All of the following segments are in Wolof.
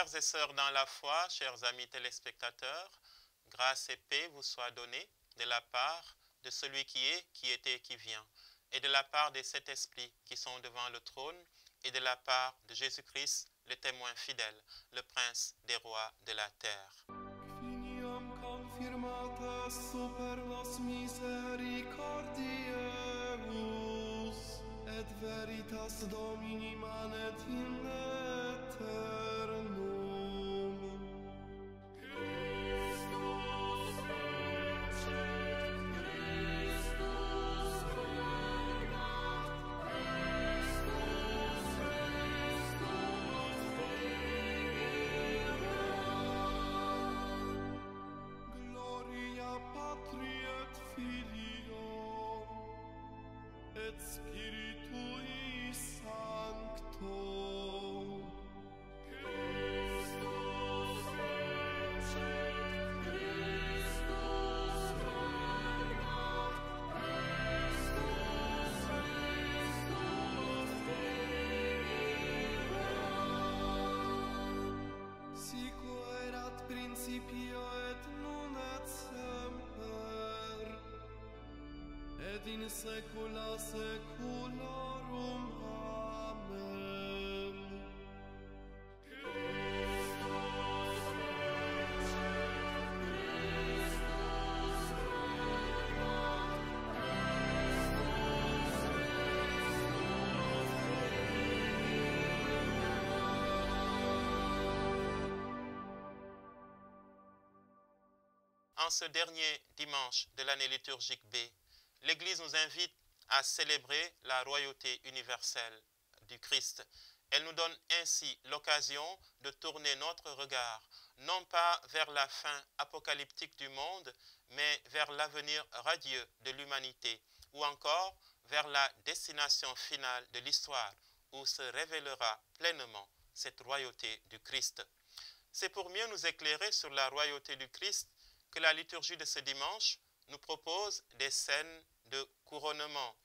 Frères et sœurs dans la foi, chers amis téléspectateurs, grâce et paix vous soient données de la part de celui qui est, qui était et qui vient, et de la part des sept esprits qui sont devant le trône, et de la part de Jésus-Christ, le témoin fidèle, le prince des rois de la terre. Finiam confirmata super nos misericordieus, et veritas Domini manet in aeternum. Christus vincit, Christus regnat, Christus, Christus vivirat. Gloria Patri et Filio et Spiritui Sancto. Christus vincit, Christus regnat, Christus, Christus vivirat. Sicu erat principio et nun et semper, et in saecula saeculorum. Amen. Christus vincit, Christus regnat, Christus, En ce dernier dimanche de l'année liturgique B, l'Église nous invite à célébrer la royauté universelle du Christ. Elle nous donne ainsi l'occasion de tourner notre regard, non pas vers la fin apocalyptique du monde, mais vers l'avenir radieux de l'humanité, ou encore vers la destination finale de l'histoire, où se révélera pleinement cette royauté du Christ. C'est pour mieux nous éclairer sur la royauté du Christ que la liturgie de ce dimanche nous propose des scènes de couronnement.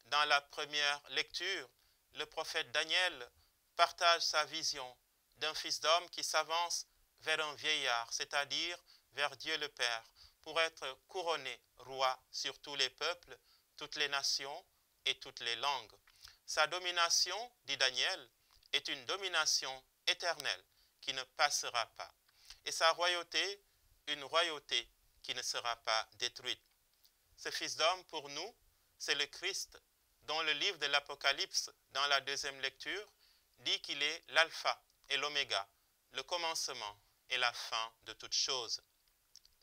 Dans la première lecture, le prophète Daniel partage sa vision d'un fils d'homme qui s'avance vers un vieillard, c'est-à-dire vers Dieu le Père, pour être couronné roi sur tous les peuples, toutes les nations et toutes les langues. Sa domination, dit Daniel, est une domination éternelle qui ne passera pas. Et sa royauté, une royauté qui ne sera pas détruite. Ce fils d'homme, pour nous, c'est le Christ, dont le livre de l'Apocalypse, dans la deuxième lecture, dit qu'il est l'alpha et l'oméga, le commencement et la fin de toutes choses.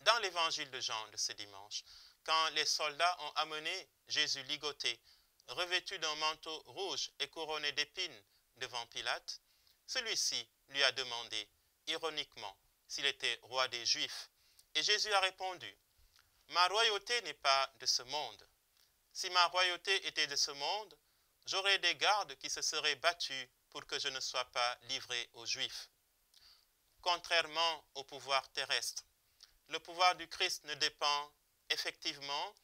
Dans l'évangile de Jean de ce dimanche, quand les soldats ont amené Jésus ligoté, revêtu d'un manteau rouge et couronné d'épines devant Pilate, celui-ci lui a demandé, ironiquement, s'il était roi des Juifs. Et Jésus a répondu, « Ma royauté n'est pas de ce monde. Si ma royauté était de ce monde, j'aurais des gardes qui se seraient battus pour que je ne sois pas livré aux Juifs. » Contrairement au pouvoir terrestre, le pouvoir du Christ ne dépend effectivement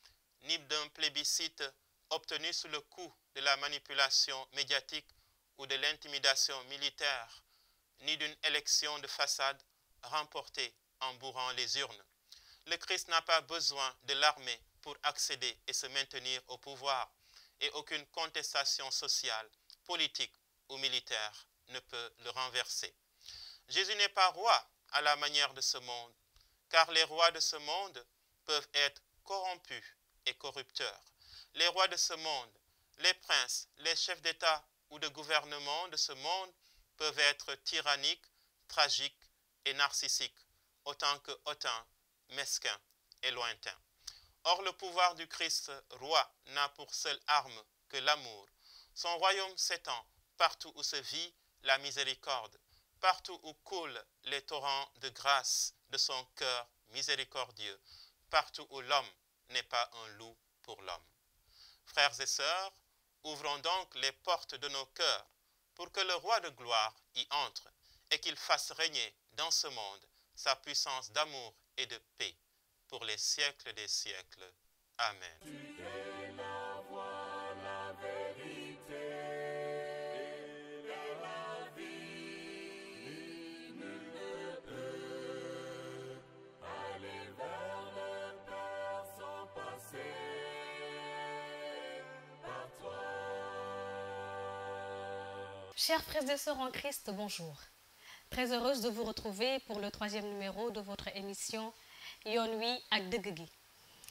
ni d'un plébiscite obtenu sous le coup de la manipulation médiatique ou de l'intimidation militaire, ni d'une élection de façade remportée en bourrant les urnes. Le Christ n'a pas besoin de l'armée pour accéder et se maintenir au pouvoir, et aucune contestation sociale, politique ou militaire ne peut le renverser. Jésus n'est pas roi à la manière de ce monde, car les rois de ce monde peuvent être corrompus et corrupteurs. Les rois de ce monde, les princes, les chefs d'État ou de gouvernement de ce monde peuvent être tyranniques, tragiques et narcissiques, autant que hautains, mesquins et lointains. Or, le pouvoir du Christ roi n'a pour seule arme que l'amour. Son royaume s'étend partout où se vit la miséricorde, partout où coulent les torrents de grâce de son cœur miséricordieux, partout où l'homme n'est pas un loup pour l'homme. Frères et sœurs, ouvrons donc les portes de nos cœurs pour que le roi de gloire y entre et qu'il fasse régner dans ce monde sa puissance d'amour et de paix pour les siècles des siècles. Amen. Tu es la voie, la vérité et la vie. Chers frères et sœurs en Christ, bonjour. Très heureuse de vous retrouver pour le 3e numéro de votre émission Yoon Wi ak Dëgg Gi.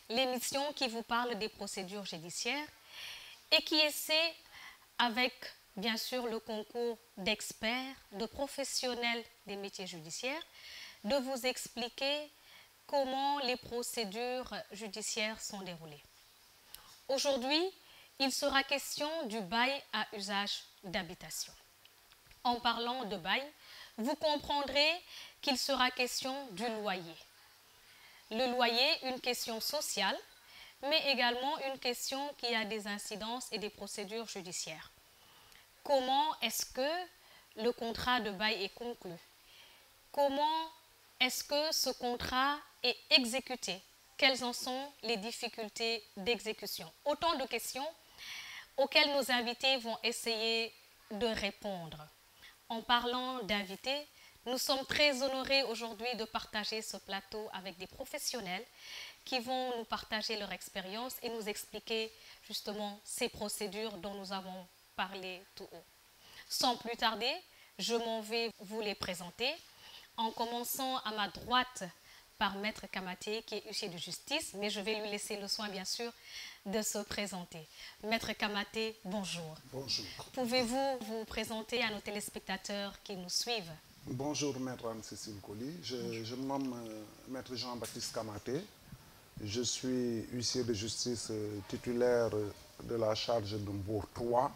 L'émission qui vous parle des procédures judiciaires et qui essaie, avec bien sûr le concours d'experts, de professionnels des métiers judiciaires, de vous expliquer comment les procédures judiciaires sont déroulées. Aujourd'hui, il sera question du bail à usage d'habitation. En parlant de bail, vous comprendrez qu'il sera question du loyer. Le loyer, une question sociale, mais également une question qui a des incidences et des procédures judiciaires. Comment est-ce que le contrat de bail est conclu? Comment est-ce que ce contrat est exécuté? Quelles en sont les difficultés d'exécution? Autant de questions auxquelles nos invités vont essayer de répondre. En parlant d'invités, nous sommes très honorés aujourd'hui de partager ce plateau avec des professionnels qui vont nous partager leur expérience et nous expliquer justement ces procédures dont nous avons parlé tout haut. Sans plus tarder, je m'en vais vous les présenter, en commençant à ma droite par Maître Kamaté, qui est huissier de justice, mais je vais lui laisser le soin, bien sûr, de se présenter. Maître Kamaté, bonjour. Bonjour. Pouvez-vous vous présenter à nos téléspectateurs qui nous suivent? Bonjour, Maître Anne-Cécile Colly. Je me nomme Maître Jean-Baptiste Kamaté. Je suis huissier de justice titulaire de la charge de Mbour 3.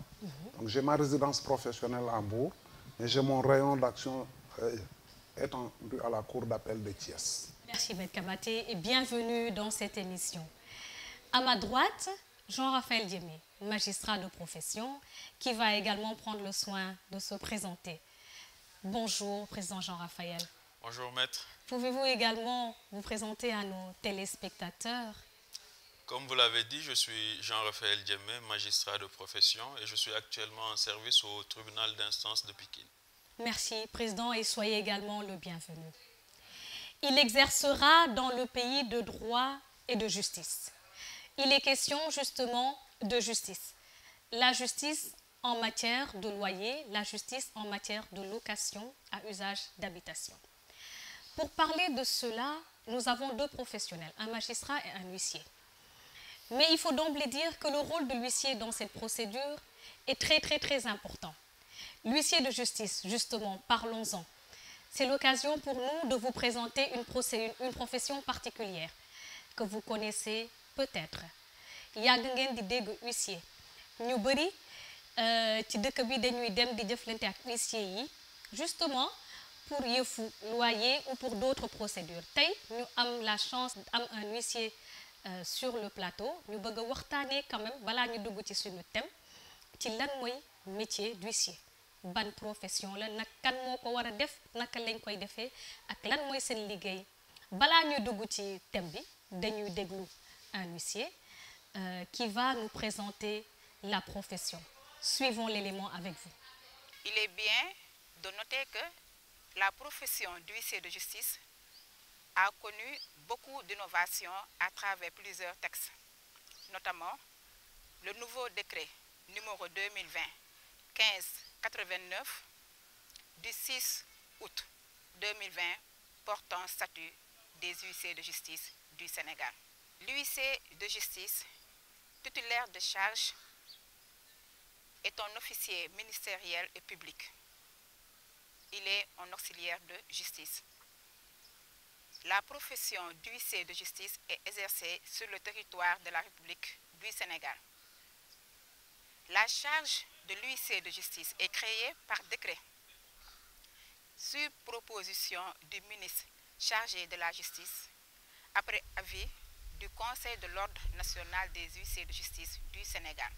Donc, j'ai ma résidence professionnelle à Mbour, et j'ai mon rayon d'action étendu à la cour d'appel de Thiès. Merci, Maître Kamaté, et bienvenue dans cette émission. À ma droite, Jean-Raphaël Diémé, magistrat de profession, qui va également prendre le soin de se présenter. Bonjour, Président Jean-Raphaël. Bonjour, Maître. Pouvez-vous également vous présenter à nos téléspectateurs? Comme vous l'avez dit, je suis Jean-Raphaël Diémé, magistrat de profession, et je suis actuellement en service au tribunal d'instance de Pikine. Merci, Président, et soyez également le bienvenu. Il exercera dans le pays de droit et de justice. Il est question justement de justice. La justice en matière de loyer, la justice en matière de location à usage d'habitation. Pour parler de cela, nous avons deux professionnels, un magistrat et un huissier. Mais il faut d'emblée dire que le rôle de l'huissier dans cette procédure est très important. L'huissier de justice, justement, parlons-en. C'est l'occasion pour nous de vous présenter une profession particulière que vous connaissez peut-être. Yàgg ngeen di dégg huissier. Ñu bari ci dëkk bi dañuy dem di jëflante ak huissier yi justement pour yëfu loyer ou pour d'autres procédures. Tey ñu am la chance am un huissier sur le plateau. Ñu bëgg a waxtaanee quand même balaa ñu dugg ci suñu thème ci lan mooy métier d'huissier. Ban profession la nag kan moo ko war a def naka lañ koy defee ak lan mooy seen liggéey. Balaa ñu dugg ci thème bi dañuy déglu un huissier qui va nous présenter la profession. Suivons l'élément avec vous. Il est bien de noter que la profession d'huissier de justice a connu beaucoup d'innovations à travers plusieurs textes, notamment le nouveau décret numéro 2020-1589 du 6 août 2020 portant statut des huissiers de justice du Sénégal. L'huissier de justice titulaire de charge est un officier ministériel et public. Il est un auxiliaire de justice. La profession d'huissier de justice est exercée sur le territoire de la République du Sénégal. La charge de l'huissier de justice est créée par décret sur proposition du ministre chargé de la justice après avis du Conseil de l'Ordre national des huissiers de justice du Sénégal.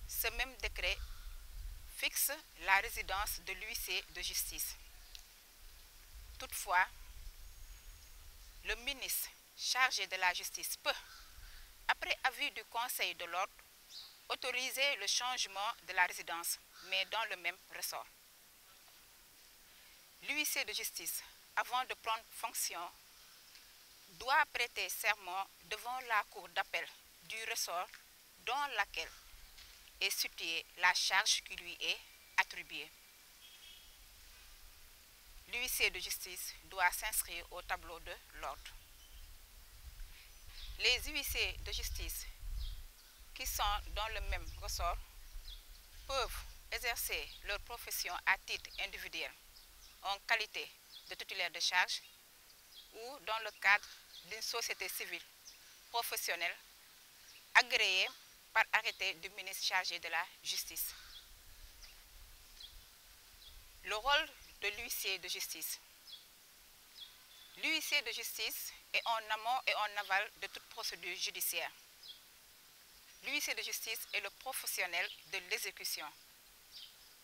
Ce même décret fixe la résidence de l'huissier de justice. Toutefois, le ministre chargé de la justice peut, après avis du Conseil de l'Ordre, autoriser le changement de la résidence, mais dans le même ressort. L'huissier de justice, avant de prendre fonction, doit prêter serment devant la cour d'appel du ressort dans laquelle et situer la charge qui lui est attribuée. L'huissier de justice doit s'inscrire au tableau de l'ordre. Les huissiers de justice qui sont dans le même ressort peuvent exercer leur profession à titre individuel en qualité de titulaire de charge ou dans le cadre d'une société civile professionnelle agréée par arrêté du ministre chargé de la justice. Le rôle de l'huissier de justice. L'huissier de justice est en amont et en aval de toute procédure judiciaire. L'huissier de justice est le professionnel de l'exécution.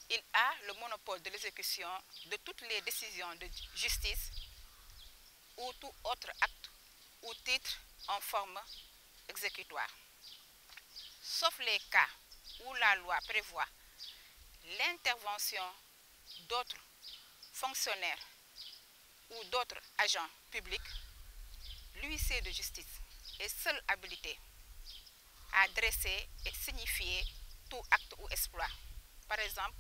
Il a le monopole de l'exécution de toutes les décisions de justice ou tout autre acte ou titre en forme exécutoire. Sauf les cas où la loi prévoit l'intervention d'autres fonctionnaires ou d'autres agents publics, l'huissier de justice est seul habilité à dresser et signifier tout acte ou exploit. Par exemple,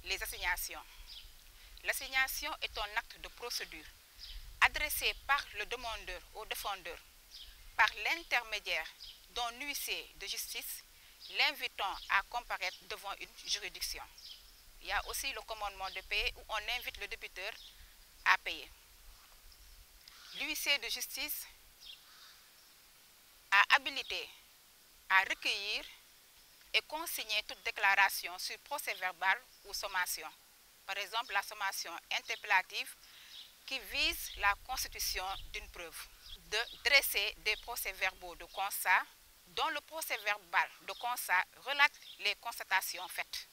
les assignations. L'assignation est un acte de procédure adressé par le demandeur au défendeur par l'intermédiaire d'un huissier de justice l'invitant à comparaître devant une juridiction. Il y a aussi le commandement de payer où on invite le débiteur à payer. L'huissier de justice a habilité à recueillir et consigner toute déclaration sur procès verbal ou sommation. Par exemple, la sommation interpellative qui vise la constitution d'une preuve. De dresser des procès-verbaux de constat dont le procès-verbal de constat relate les constatations faites.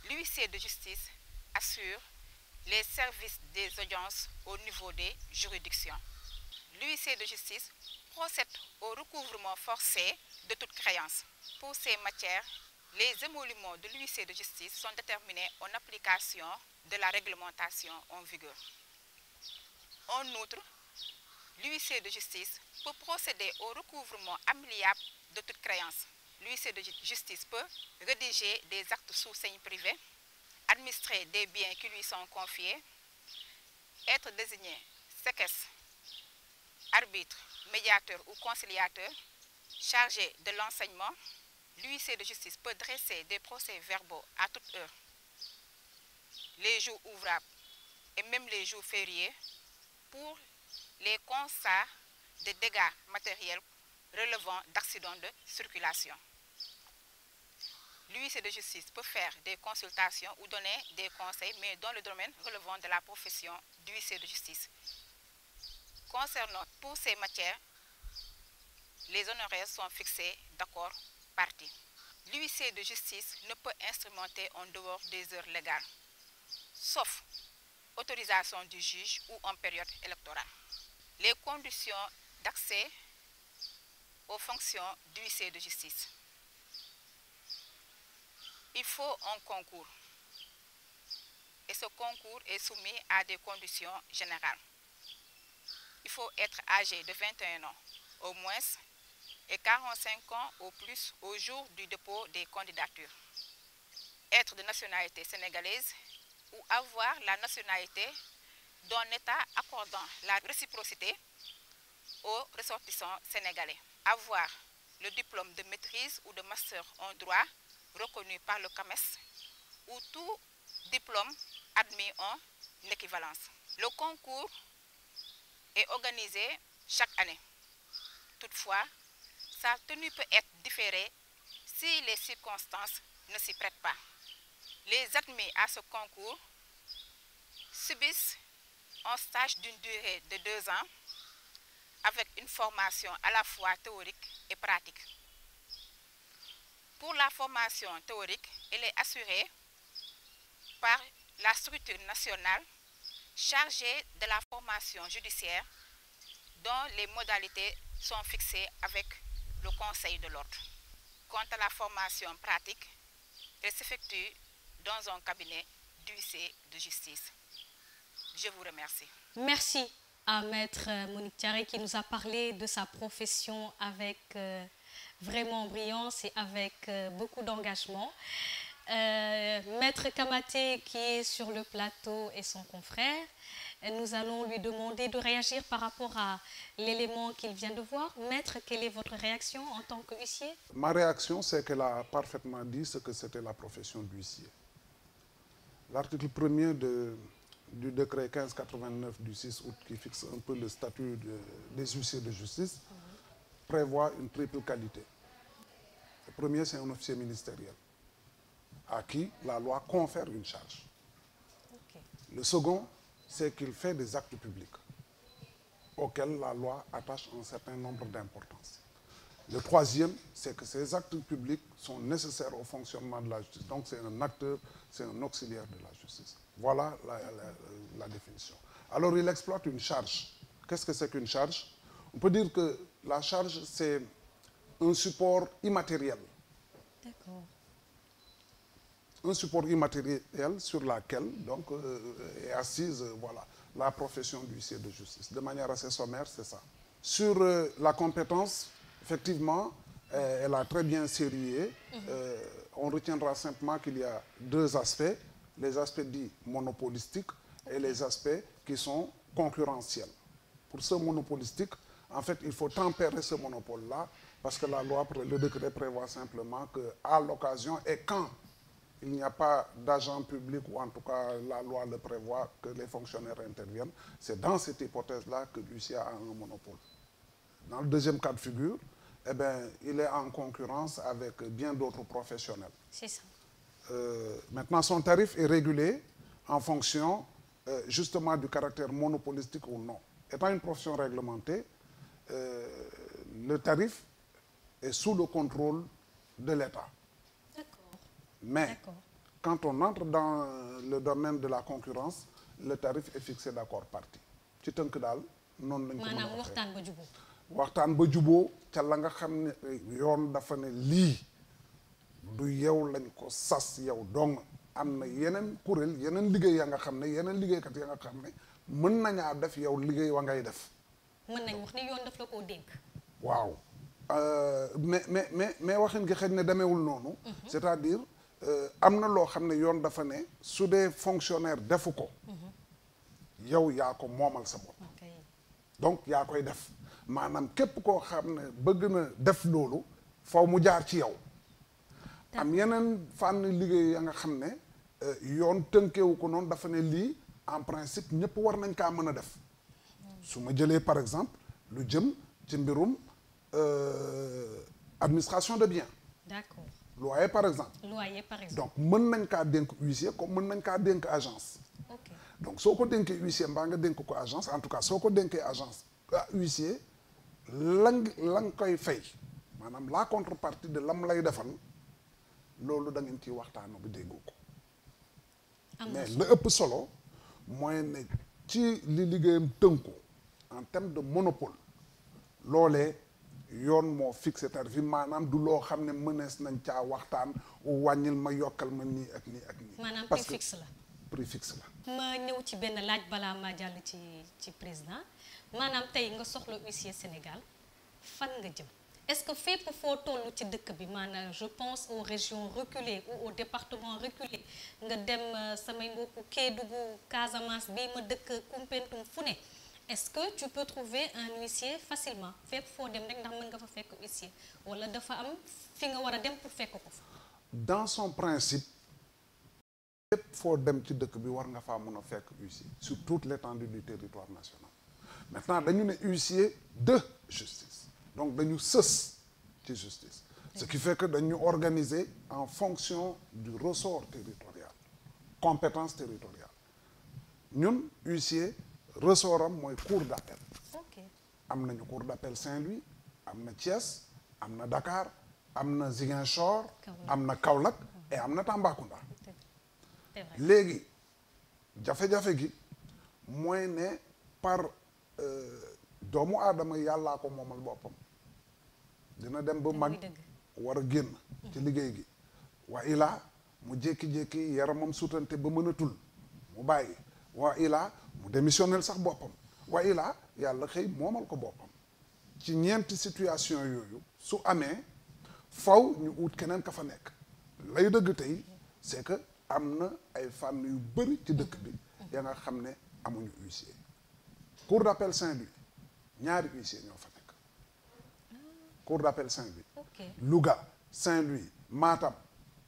L'huissier de justice assure les services des audiences au niveau des juridictions. L'huissier de justice procède au recouvrement forcé de toute créance. Pour ces matières, les émoluments de l'huissier de justice sont déterminés en application de la réglementation en vigueur. En outre, l'huissier de justice peut procéder au recouvrement amiable de toute créance. L'huissier de justice peut rédiger des actes sous seing privé, administrer des biens qui lui sont confiés, être désigné séquestre, arbitre, médiateur ou conciliateur, chargé de l'enseignement. L'huissier de justice peut dresser des procès-verbaux à toute heure, les jours ouvrables et même les jours fériés, pour les constats de dégâts matériels relevant d'accidents de circulation. L'huissier de justice peut faire des consultations ou donner des conseils, mais dans le domaine relevant de la profession d'huissier de justice. Concernant pour ces matières, les honoraires sont fixés d'accord parties. L'huissier de justice ne peut instrumenter en dehors des heures légales, sauf autorisation du juge ou en période électorale. Les conditions d'accès aux fonctions d'huissier de justice. Il faut un concours et ce concours est soumis à des conditions générales. Il faut être âgé de 21 ans au moins et 45 ans au plus au jour du dépôt des candidatures. Être de nationalité sénégalaise ou avoir la nationalité d'un État accordant la réciprocité aux ressortissants sénégalais. Avoir le diplôme de maîtrise ou de master en droit reconnu par le CAMES ou tout diplôme admis en équivalence. Le concours est organisé chaque année. Toutefois, sa tenue peut être différée si les circonstances ne s'y prêtent pas. Les admis à ce concours subissent un stage d'une durée de 2 ans avec une formation à la fois théorique et pratique. Pour la formation théorique, elle est assurée par la structure nationale chargée de la formation judiciaire dont les modalités sont fixées avec le Conseil de l'ordre. Quant à la formation pratique, elle s'effectue dans un cabinet d'huissier de justice. Je vous remercie. Merci à Maître Monique Thiaré qui nous a parlé de sa profession avec vraiment brillant, c'est avec beaucoup d'engagement. Maître Kamaté qui est sur le plateau et son confrère, nous allons lui demander de réagir par rapport à l'élément qu'il vient de voir. Maître, quelle est votre réaction en tant que huissier? Ma réaction, c'est qu'elle a parfaitement dit ce que c'était la profession d'huissier. L'article 1er du décret 1589 du 6 août qui fixe un peu le statut des huissiers de justice prévoit une triple qualité. Le premier, c'est un officier ministériel à qui la loi confère une charge. Okay. Le second, c'est qu'il fait des actes publics auxquels la loi attache un certain nombre d'importance. Le troisième, c'est que ces actes publics sont nécessaires au fonctionnement de la justice. Donc c'est un acteur, c'est un auxiliaire de la justice. Voilà la définition. Alors il exploite une charge. Qu'est-ce que c'est qu'une charge? On peut dire que la charge, c'est un support immatériel. D'accord. Un support immatériel sur laquelle donc, est assise voilà, la profession d'huissier de justice. De manière assez sommaire, c'est ça. Sur la compétence, effectivement, elle a très bien serré. On retiendra simplement qu'il y a deux aspects, les aspects dits monopolistiques et les aspects qui sont concurrentiels. Pour ce monopolistique, en fait, il faut tempérer ce monopole-là parce que la loi, le décret prévoit simplement qu'à l'occasion et quand il n'y a pas d'agent public, ou en tout cas la loi le prévoit, que les fonctionnaires interviennent, c'est dans cette hypothèse-là que l'huissier a un monopole. Dans le deuxième cas de figure, eh bien, il est en concurrence avec bien d'autres professionnels. C'est ça. Maintenant, son tarif est régulé en fonction justement du caractère monopolistique ou non. Étant une profession réglementée, le tarif est sous le contrôle de l'État. Mais quand on entre dans le domaine de la concurrence, le tarif est fixé d'accord parti. ci tënk daal noonu lañ ko mën a waxee. maanaam waxtaan ba juboo. waxtaan ba juboo ca la nga xam ne yoon dafa ne lii du yow lañ ko sas yow dong am na yeneen kuréel yeneen liggéey ya nga xam ne yeneen liggéeykat ya nga xam ne mën nañaa def yow liggéey wa ngay def. mën nañ wax ni yoon daf la koo dénk. waaw mais waxin gi xëy ne demeewul noonu. c'est-à-dire am na loo xam ne yoon dafa ne su dee fonctionnaire defu ko. yow yaa ko moomal sa bopp. donc yaa koy def maanaam képp koo xam ne bëgg na def loolu faw mu jaar ci yow. am yeneen fànn liggéey ya nga xam ne yoon tënkeewu ko noonu dafa ne lii en principe ñëpp war nañ kaa mën a def. su ma jëlee par exemple lu jëm ci mbirum administration de biens. D'accord. Loyer par exemple. Loyer par exemple. donc mën nañ kaa dénk huissier comme mën nañ kaa dénk agence. Ok. donc soo ko dénkee huissier mbaa nga dénk ko agence en tout cas soo ko dénkee agence huissier la nga koy fay maanaam la contrepartie de lam lay defal loolu da ngeen ciy waxtaanoo bi déggoo ko. mais la ëpp solo mooy ne ci li liggéeyam tënku en terme de monopole loolee yoon moo fixé tarif yi maanaam du loo xam ne mënees nañ caa waxtaan wàññil ma yokkal ma nii ak nii ak nii. maanaam prix fixe la. prix fixe la. ma ñëw ci benn laaj balaa ma jàll ci président maanaam tey nga soxla huissier Sénégal fan nga jëm est-ce que fépp foo toll ci dëkk bi maanaam je pense aux régions reculées ou aux départements reculés nga dem samay mbokku Kédougou Casamance bii ma dëkk Koumpentoum fu ne est-ce que tu peux trouver un huissier facilement fépp foo dem rek ndax mën nga fa fekk huissier wala dafa am fi nga war a dem pour fekk ko fa. dans son principe. fépp foo dem ci dëkk bi war nga faa mën a fekk huissier sur toute l'étendue du territoire national maintenant dañu ne huissier de justice donc dañu sës ci justice ce qui fait que dañu organiser en fonction du ressort territorial compétence territoriale ñun huissier ressort am mooy cour d'appel. Ok. am nañu cour d'appel Saint-Louis am na Thiès am na Dakar am na Ziguinchor am na Kaolack et am na Tambacounda. léegi jafe-jafe gi mooy ne par doomu aadama yàllaa ko moomal boppam dina dem ba mag war a génn ci liggéey gi waa ilaa mu jékki-jékki yaramam sutante ba mënatul mu bàyyi waa ilaa mu démissionnel sax boppam waa ilaa yàlla xëy moomal ko boppam ci ñeenti situation yooyu su amee faw ñu ut keneen ka fa nekk lay dëgg tey c'est que am na ay fànn yu bëri ci dëkk bi ya nga xam ne amuñu huissier cour d'appel Saint-Louis ñaari huissier ñoo fa nekk cour d'appel Saint-Louis Louga Saint-Louis Matam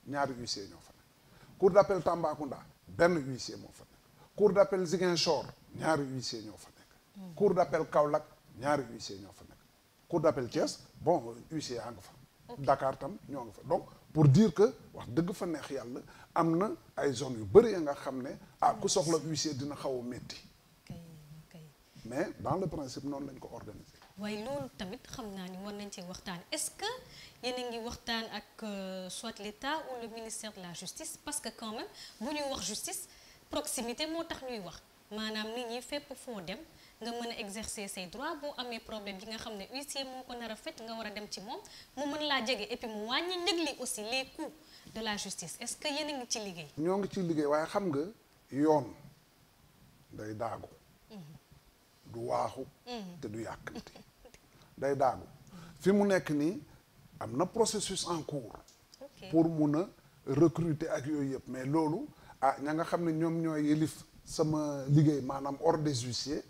ñaari huissier ñoo fa nekk cour d'appel Tambacounda benn huissier moo fa nekk cour d'appel Ziguinchor ñaari huissier ñoo fa nekk cour d'appel Kaolack ñaari huissier ñoo fa nekk cour d'appel Thiès bon huissier yaa nga fa Dakar tam ñoo nga fa donc pour dire que wax dëgg fa neex yàlla am na ay zones yu bëri ya nga xam ne ku soxla huissier dina xaw a métti mais dans le principe noonu lañ ko organiser. waaye loolu tamit xam naa ni war nañ ci waxtaan est-ce que yéen a ngi waxtaan ak soit l'État ou le ministère de la justice parce que quand même bu ñuy wax justice proximité moo tax ñuy wax maanaam nit ñi fépp foo dem nga mën a exercer ses droits boo amee problème yi nga xam ne huissier moo ko nar a faj nga war a dem ci moom mu mën laa jege et puis mu wàññi njëg li aussi les coûts de la justice est-ce que yéen a ngi ci liggéey. ñoo ngi ci liggéey waaye xam nga yoon day daagu. du waaxu. te du yàkkamti day daagu fi mu nekk nii am na processus en cours. pour mun a recruter ak yooyu yëpp mais loolu ña nga xam ne ñoom ñooy yëlif sama liggéey maanaam ordre des huissiers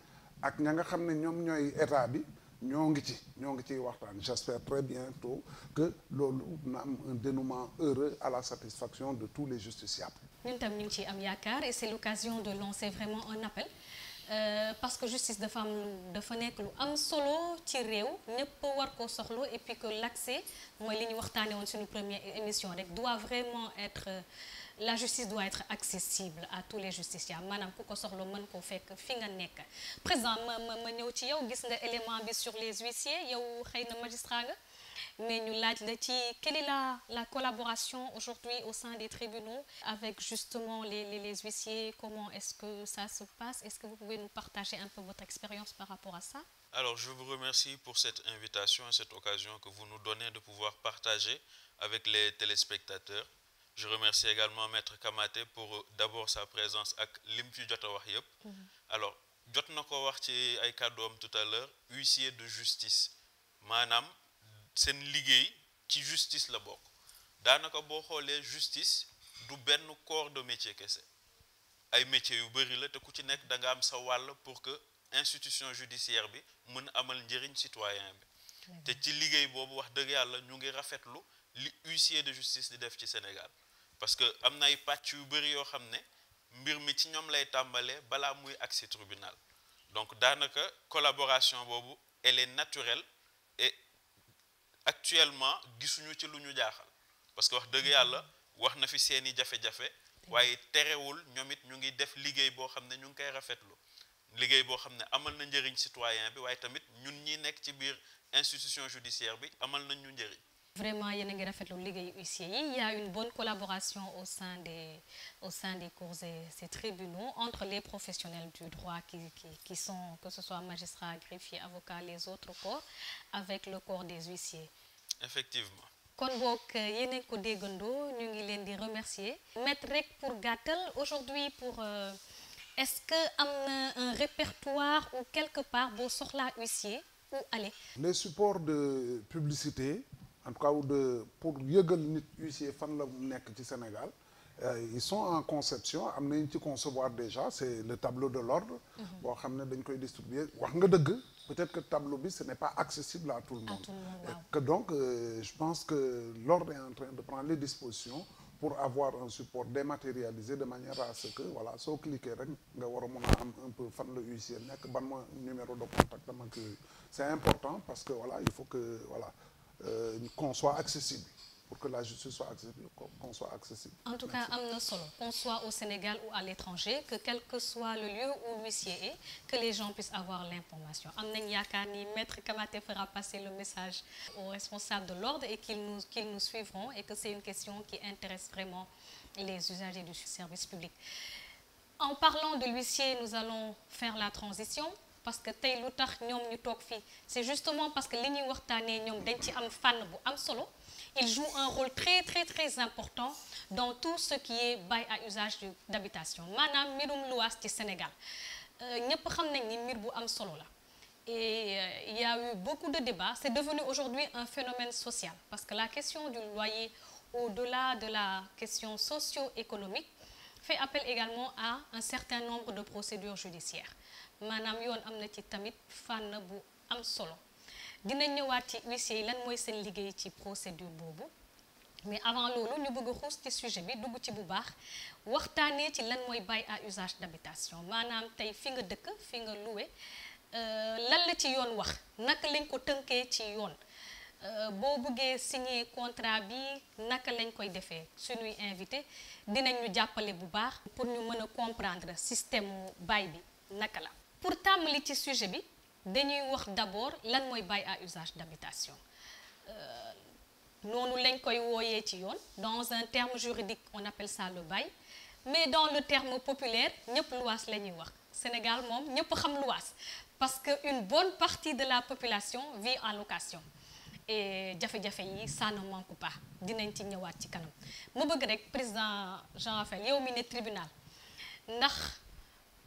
ak ña nga xam ne ñoom ñooy état bi ñoo ngi ciy waxtaan j'espère très bientôt que loolu na am un dénouement heureux à la satisfaction de tous les justiciables. ñun tam ñu ngi ciy am yaakaar et c'est l'occasion de lancer vraiment un appel parce que justice dafa nekk lu am solo ci réew ñëpp war koo soxlo et puis que l'accès mooy li ñu waxtaanee woon suñu première émission rek doit vraiment être la justice doit être accessible à tous les justiciables maanaam ku ko soxla mën koo fekk fi nga nekk. Président ma ñëw ci yow gis nga élément bi sur les huissiers yow xëy na magistrat nga mais ñu laaj la ci quelle est la collaboration aujourd'hui au sein des tribunaux avec justement les huissiers, comment est-ce que ça se passe? Est-ce que vous pouvez nous partager un peu votre expérience par rapport à ça? Alors, je vous remercie pour cette invitation et cette occasion que vous nous donnez de pouvoir partager avec les téléspectateurs. Je remercie également Maître Kamaté pour d'abord sa présence ak lim fi jot a wax yëpp. Alors, jot na ko wax ci ay kàddoom tout à l'heure, huissier de justice maanaam seen liggéey ci justice la bokk daanaka boo xoolee justice du benn corps de métier kese ay métiers yu bëri la te ku ci nekk da nga am sa wàll pour que institution judiciaire bi mën a amal njëriñ citoyen bi te ci liggéey boobu wax dëgg yàlla ñu ngi rafetlu li huissier de justice di def ci Sénégal parce que am na ay pàcc yu bëri yoo xam ne mbir mi ci ñoom lay tàmbalee balaa muy agsi tribunal donc daanaka collaboration boobu elle est naturelle et actuellement gisuñu ci lu ñu jaaxal parce que wax dëgg yàlla wax na fi seeni jafe-jafe waaye terewul ñoom it ñu ngi def liggéey boo xam ne ñu ngi koy rafetlu liggéey boo xam ne amal na njëriñ citoyen bi waaye tamit ñun ñi nekk ci biir institution judiciaire bi amal nañ ñu njëriñ. Vraiment yéen a ngi rafetlu liggéeyu huissier yi il y a une bonne collaboration au sein des cours et ces tribunaux entre les professionnels du droit qui sont que ce soit magistrats, greffiers, avocats, les autres corps avec le corps des huissiers. Effectivement. kon boog yéen a ko déggandoo ñu ngi leen di remercier. Maître rek pour gàttal aujourd'hui pour est-ce que am na un répertoire ou quelque part boo soxlaa huissier où aller? Les supports de publicité en tout cas pour yëgal nit huissier fan la nekk ci Sénégal ils sont en conception am nañ ci concevoir déjà c'est le tableau de l'ordre boo xam ne dañ koy distribuer wax nga dëgg peut-être que tableau bi ce n'est pas accessible à tout le monde que donc je pense que l'ordre est en train de prendre les dispositions pour avoir un support dématérialisé de manière à ce que voilà soo cliquer rek nga war a mën a am un peu fan la huissier nekk ban ma numéro de contact am ak c'est important parce que voilà il faut que voilà qu'on soit accessible pour que la justice soit accessible qu'on soit accessible. En tout cas am na solo qu'on soit au Sénégal ou à l'étranger que quel que soit le lieu où l'huissier est que les gens puissent avoir l'information am nañ yaakaar ni Maître Kamaté fera passer le message aux responsables de l'ordre et qu'ils nous suivront et que c'est une question qui intéresse vraiment les usagers du service public. En parlant de l'huissier nous allons faire la transition parce que tey lu tax ñoom ñu toog fii c'est justement parce que li ñuy waxtaanee ñoom dañ ci am fànn bu am solo. Il joue un rôle très très très important dans tout ce qui est bail à usage d'habitation maanaam mbirum luwaas ci Sénégal ñëpp xam nañ ni mbir bu am solo la Et il y a eu beaucoup de débats. C'est devenu aujourd'hui un phénomène social parce que la question du loyer, au-delà de la question socio-économique, fait appel également à un certain nombre de procédures judiciaires. Maanaam yoon am na ci tamit fànn bu am solo dinañ ñëwaat ci huissier yi lan mooy seen liggéey ci procédure boobu mais avant loolu ñu bëgg a xuus ci sujet bi dugg ci bu baax waxtaanee ci lan mooy bail à usage d'habitation maanaam tey fi nga dëkk fi nga loué lan la ci yoon wax naka lañ ko tënkee ci yoon boo bëggee signer contrat bi naka lañ koy defee suñuy invité dinañ ñu jàppale bu baax pour ñu mën a comprendre système bail bi naka la. Pour tàmbali ci sujet bi dañuy wax d'abord lan mooy bail à usage d'habitation noonu lañ koy wooyee ci yoon dans un terme juridique on appelle ça le bail mais dans le terme populaire ñëpp luwaas la ñuy wax Sénégal moom ñëpp xam luwaas parce que une bonne partie de la population vit en location et jafe-jafe yi ça ne manque pas dinañ ci ñëwaat ci kanam ma bëgg rek président Jean-Raphaël yow mi ne tribunal ndax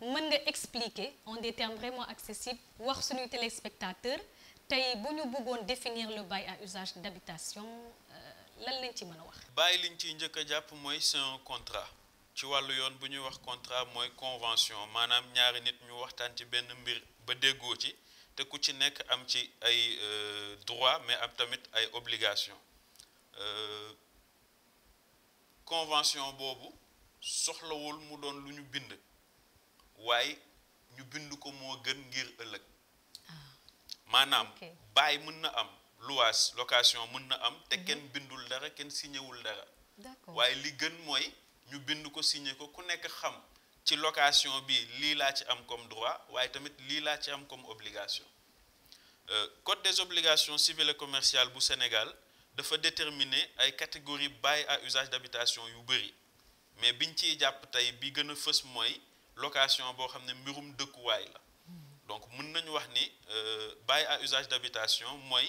mën nga expliquer en des termes vraiment accessibles wax suñuy téléspectateurs tey bu ñu bëggoon définir le bail à usage d'habitation lan lañ ci mën a wax. bail liñ ciy njëkk a jàpp mooy c'est un contrat ci wàllu yoon bu ñuy wax contrat mooy convention maanaam ñaari nit ñu waxtaan ci benn mbir ba déggoo ci te ku ci nekk am ci ay droits mais am tamit ay obligations convention boobu soxlawul mu doon lu ñu bind. waaye ñu bind ko moo gën ngir ëllëg maanaam bail mën na am luwaas location mën na am te kenn bindul dara kenn signéwul dara waaye li gën mooy ñu bind ko signé ko ku nekk xam ci location bi lii laa ci am comme droit waaye tamit lii laa ci am comme obligation code des obligations civiles et commerciales bu Sénégal dafa déterminer ay catégories bail à usage d'habitation yu bëri mais biñ ciy jàpp tey bi gën a fës mooy location boo xam ne mbirum dëkkuwaay la donc mën nañu wax ni bail à usage d'habitation mooy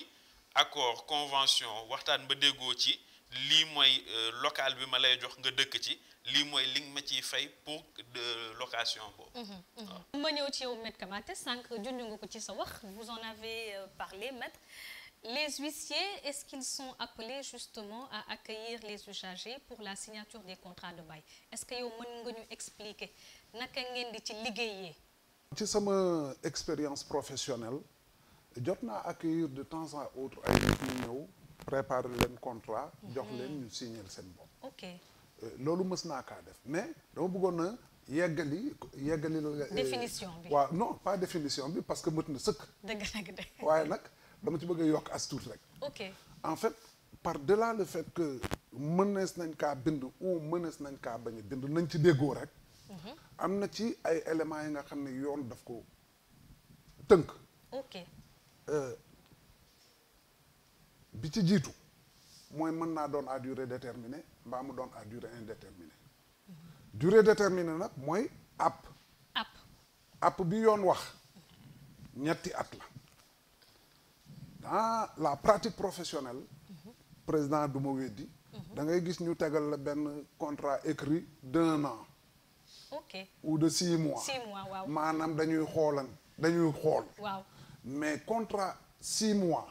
accord convention waxtaan ba déggoo ci lii mooy local bi ma lay jox nga dëkk ci lii mooy li nga ma ciy fay pour de location boobu. ma ñëw ci yow Maître Kamaté sànq junj nga ko ci sa wax vous en avez parlé Maître les huissiers est-ce qu'ils sont appelés justement à accueillir les usagers pour la signature des contrats de bail est-ce que yow mën nga ñu expliquer naka ngeen di ci liggéeyee. ci sama expérience professionnelle jot naa accueillir de temps à autre ay nit ñu ñëw préparer leen contrat jox leen ñu signer seen bopp. ok loolu mës naa kaa def mais dama bëggoon na yeggali la. définition bi waaw non pas définition bi parce que mët na sëkk. dëgg. waaye nag dama ci bëgg a yokk as tuut rek. ok en fait par-delà le fait que mënees nañ kaa bind ou mënees nañ kaa bañ a bind nañ ci déggoo rek. am na ci ay éléments yi nga xam ne yoon daf ko tënk. ok bi ci jiitu mooy mën naa doon à durée déterminée mbaa mu doon à durée indéterminée. durée déterminée nag mooy app. app bi yoon wax ñetti at la. dans la pratique professionnelle. président du ma weddi. da ngay gis ñu tegal la benn contrat écrit d'1 an. ok ou de 6 mois. 6 mois waaw. maanaam dañuy xool. waaw mais contrat 6 mois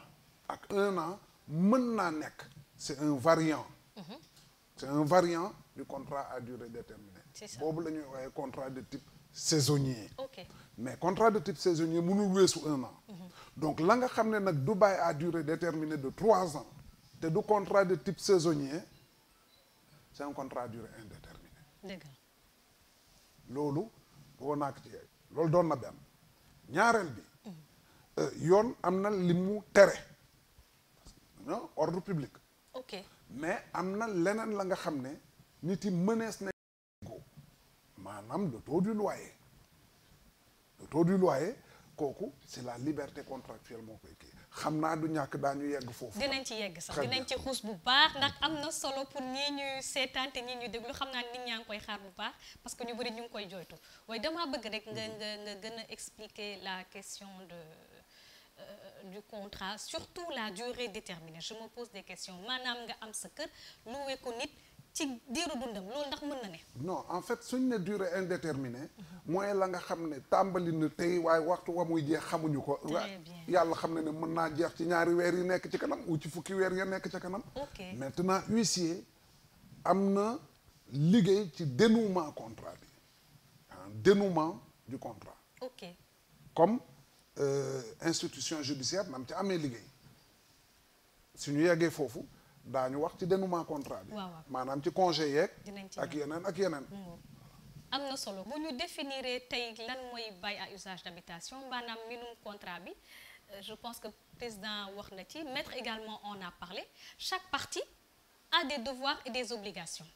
ak 1 an mën naa nekk. c'est un variant. c'est un variant du contrat à durée déterminée. c'est ça boobu la ñuy woowee contrat de type saisonnier. ok mais contrat de type saisonnier mënul weesu 1 an. donc la nga xam ne nag du bail à durée déterminée de 3 ans te du contrat de type saisonnier c'est un contrat à durée indéterminée. dëgg loolu boo naak ci loolu doon na benn ñaareel bi yoon am na li mu tere non ordre public. ok mais am na leneen la nga xam ne nit yi mënees na go maanaam le taux du loyer kooku c'est la liberté contractuelle moo koy kii xam naa du ñàkk daañu yegg foofu. dinañ ci yegg sax dinañ ci xuus bu baax ndax am na solo pour ñii ñuy seetaan te ñii ñuy déglu xam naa nit ñaa ngi koy xaar bu baax parce que ñu bëri ñu ngi koy jooytu waaye damaa bëgg rek nga gën a expliquer la question du contrat surtout la durée déterminée je me pose des questions maanaam nga am sa kër loué ko nit ci diiru dundam loolu ndax mën na ne. non en fait suñ ne durée indéterminée mooy la nga xam ne tàmbali na tey waaye waxtu wa muy jeex xamuñu ko. Très bien. yàlla xam ne ne mën naa jeex ci ñaari weer yi nekk ci kanam ou ci fukki weer ya nekk ca kanam. Ok. maintenant huissier am na liggéey ci dénouement contrat bi dénouement du contrat Ok. comme institution judiciaire nam ci amee liggéey suñu yeggee foofu daañu wax ci dénouement contrat bi. Waaw, waaw. maanaam ci congé yeeg. Dinañ ci ak ñëw. yeneen ak yeneen. am na solo bu ñu définiree tey lan mooy bail à usage d'habitation maanaam minum contrat bi je pense que président wax na ci maître également on a parlé chaque partie a des devoirs et des obligations